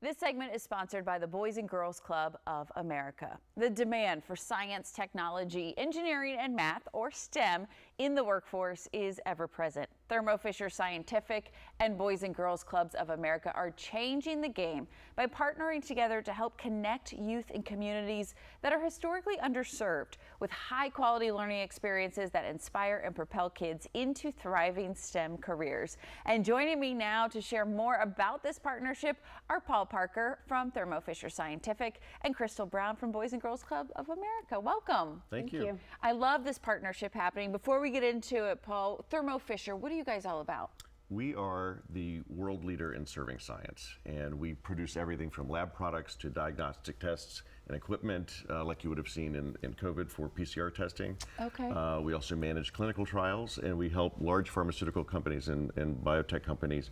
This segment is sponsored by the Boys and Girls Club of America. The demand for science, technology, engineering, and math, or STEM, in the workforce is ever present. Thermo Fisher Scientific and Boys and Girls Clubs of America are changing the game by partnering together to help connect youth in communities that are historically underserved with high-quality learning experiences that inspire and propel kids into thriving STEM careers. And joining me now to share more about this partnership are Paul Parker from Thermo Fisher Scientific and Crystal Brown from Boys and Girls Club of America. Welcome. Thank you. I love this partnership happening. Before we get into it, Paul, Thermo Fisher, what are you guys all about? We are the world leader in serving science, and we produce everything from lab products to diagnostic tests and equipment, like you would have seen in COVID for PCR testing. Okay. We also manage clinical trials, and we help large pharmaceutical companies and biotech companies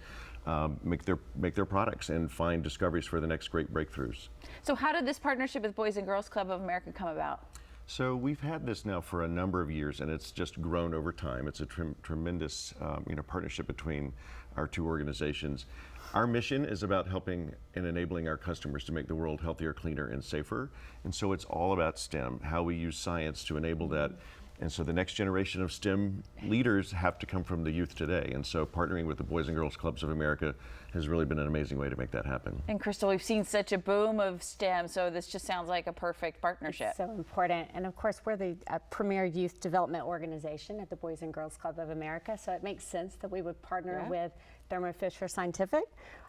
make their products and find discoveries for the next great breakthroughs. So how did this partnership with Boys and Girls Club of America come about? So we've had this now for a number of years, and it's just grown over time. It's a tremendous partnership between our two organizations. Our mission is about helping and enabling our customers to make the world healthier, cleaner, and safer. And so it's all about STEM, how we use science to enable that. And so the next generation of STEM leaders have to come from the youth today. And so partnering with the Boys and Girls Clubs of America has really been an amazing way to make that happen. And Crystal, we've seen such a boom of STEM, so this just sounds like a perfect partnership. It's so important. And of course, we're the premier youth development organization at the Boys and Girls Club of America, so it makes sense that we would partner with Thermo Fisher Scientific.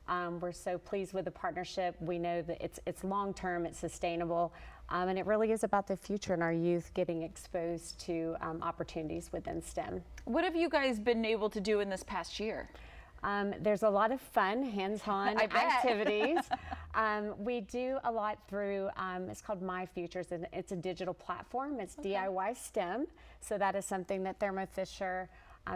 We're so pleased with the partnership. We know that it's long-term, it's sustainable, and it really is about the future and our youth getting exposed to opportunities within STEM. What have you guys been able to do in this past year? There's a lot of fun, hands-on activities. We do a lot through, it's called My Futures, and it's a digital platform. It's DIY STEM, so that is something that Thermo Fisher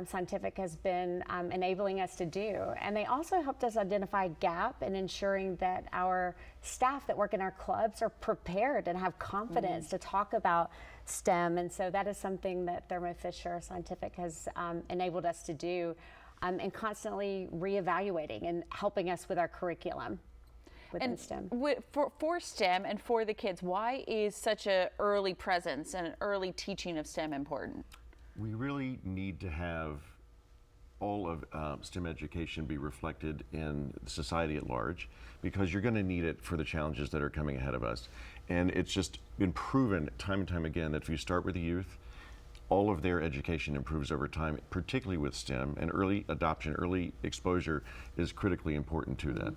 Scientific has been enabling us to do. And they also helped us identify a gap in ensuring that our staff that work in our clubs are prepared and have confidence to talk about STEM. And so that is something that Thermo Fisher Scientific has enabled us to do, and constantly reevaluating and helping us with our curriculum within STEM. For STEM and for the kids, why is such an early presence and an early teaching of STEM important? We really need to have all of STEM education be reflected in society at large, because you're going to need it for the challenges that are coming ahead of us. And it's just been proven time and time again that if you start with the youth, all of their education improves over time, particularly with STEM, and early adoption, early exposure is critically important to that.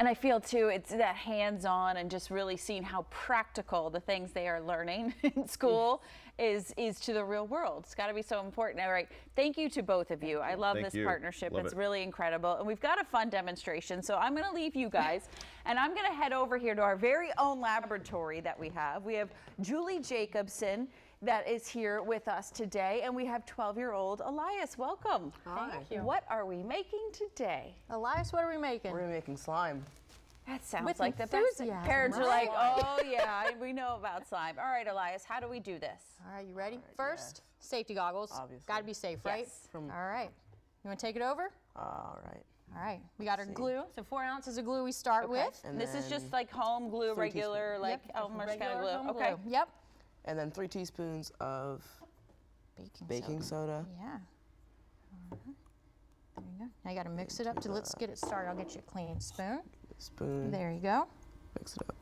And I feel too, it's that hands-on and just really seeing how practical the things they are learning in school is to the real world. It's got to be so important. All right, thank you to both of you. I love this partnership. It's really incredible. And we've got a fun demonstration, so I'm going to leave you guys and I'm going to head over here to our very own laboratory that we have. We have Julie Jacobson that is here with us today, and we have 12-year-old Elias. Welcome. Hi. Thank you. What are we making today? Elias, what are we making? We're making slime. That sounds With like the best. enthusiasm, Parents are right? like, oh yeah, we know about slime. All right, Elias, how do we do this? All right, you ready? First, safety goggles. Obviously. Got to be safe, right? Yes. All right. You want to take it over? All right. All right. We got our glue. So 4 ounces of glue we start with. And This is then just like home glue, 3 regular, like Elmer's kind of glue. home Okay. glue. Yep. And then 3 teaspoons of baking soda. Yeah. There you go. Now you got to mix it up to, let's get it started. I'll get you a clean spoon. Spoon. There you go. Mix it up.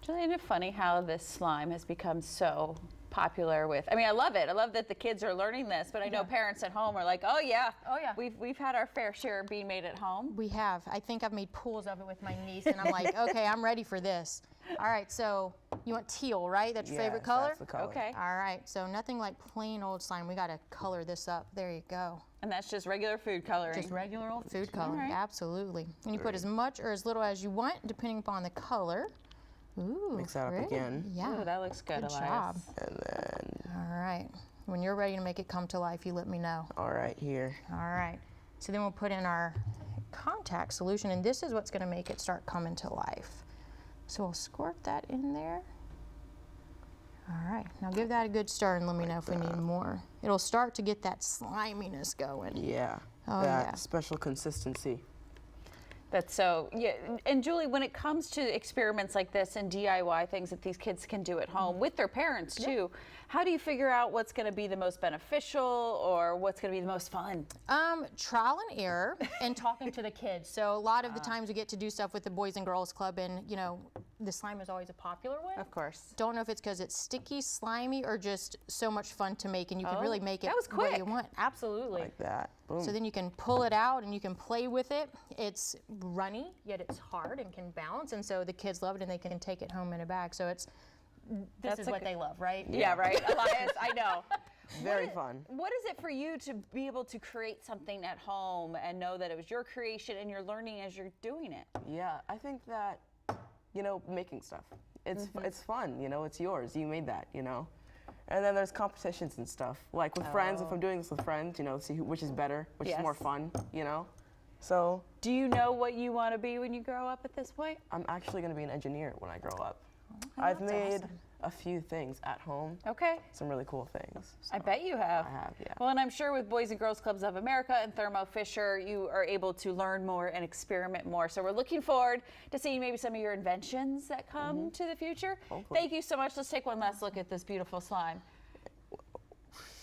Julie, isn't it funny how this slime has become so popular with, I mean, I love it. I love that the kids are learning this, but I know parents at home are like, oh yeah. We've had our fair share being made at home. We have. I think I've made pools of it with my niece, and I'm like, okay, I'm ready for this. All right, so you want teal, right? That's your favorite color? That's the color. Okay. All right, so nothing like plain old slime. We got to color this up. There you go. And that's just regular food coloring. Just regular old food coloring, right. absolutely. And you put as much or as little as you want, depending upon the color. Ooh, Mix that up pretty. again. Yeah. Ooh, that looks good, Good Elias. job. And then, All right. When you're ready to make it come to life, you let me know. all right, here. All right. So then we'll put in our contact solution, and this is what's going to make it start coming to life. So we'll squirt that in there. All right. Now give that a good stir and let me know if we need more. It'll start to get that sliminess going. Yeah. Oh, that yeah. special consistency. That's so, yeah. And Julie, when it comes to experiments like this and DIY things that these kids can do at home with their parents too, how do you figure out what's going to be the most beneficial or what's going to be the most fun? Trial and error and talking to the kids. So a lot of the times we get to do stuff with the Boys and Girls Club, and you know, the slime is always a popular one. Of course. Don't know if it's because it's sticky, slimy, or just so much fun to make, and you can really make it that was what quick. you want. Absolutely. Like that. Boom. So then you can pull it out and you can play with it. It's runny, yet it's hard and can bounce, and so the kids love it and they can take it home in a bag. So it's, this is what they love, right? Yeah, right. Elias, I know. Very fun. What is it for you to be able to create something at home and know that it was your creation and you're learning as you're doing it? Yeah, I think that, you know, making stuff, it's fun, you know, it's yours, you made that, you know. And then there's competitions and stuff, like with friends, if I'm doing this with friends, you know, see which is better, which is more fun, you know. So. Do you know what you want to be when you grow up at this point? I'm actually going to be an engineer when I grow up. Oh, I've made a few things at home. Okay. Some really cool things. So I bet you have. I have, yeah. Well, and I'm sure with Boys and Girls Clubs of America and Thermo Fisher, you are able to learn more and experiment more. So we're looking forward to seeing maybe some of your inventions that come to the future. Hopefully. Thank you so much. Let's take one last look at this beautiful slime.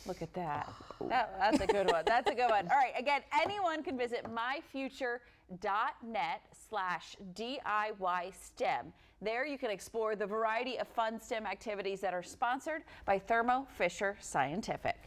Look at that. That's a good one. That's a good one. All right. Again, anyone can visit myfuture.net/DIY STEM. There you can explore the variety of fun STEM activities that are sponsored by Thermo Fisher Scientific.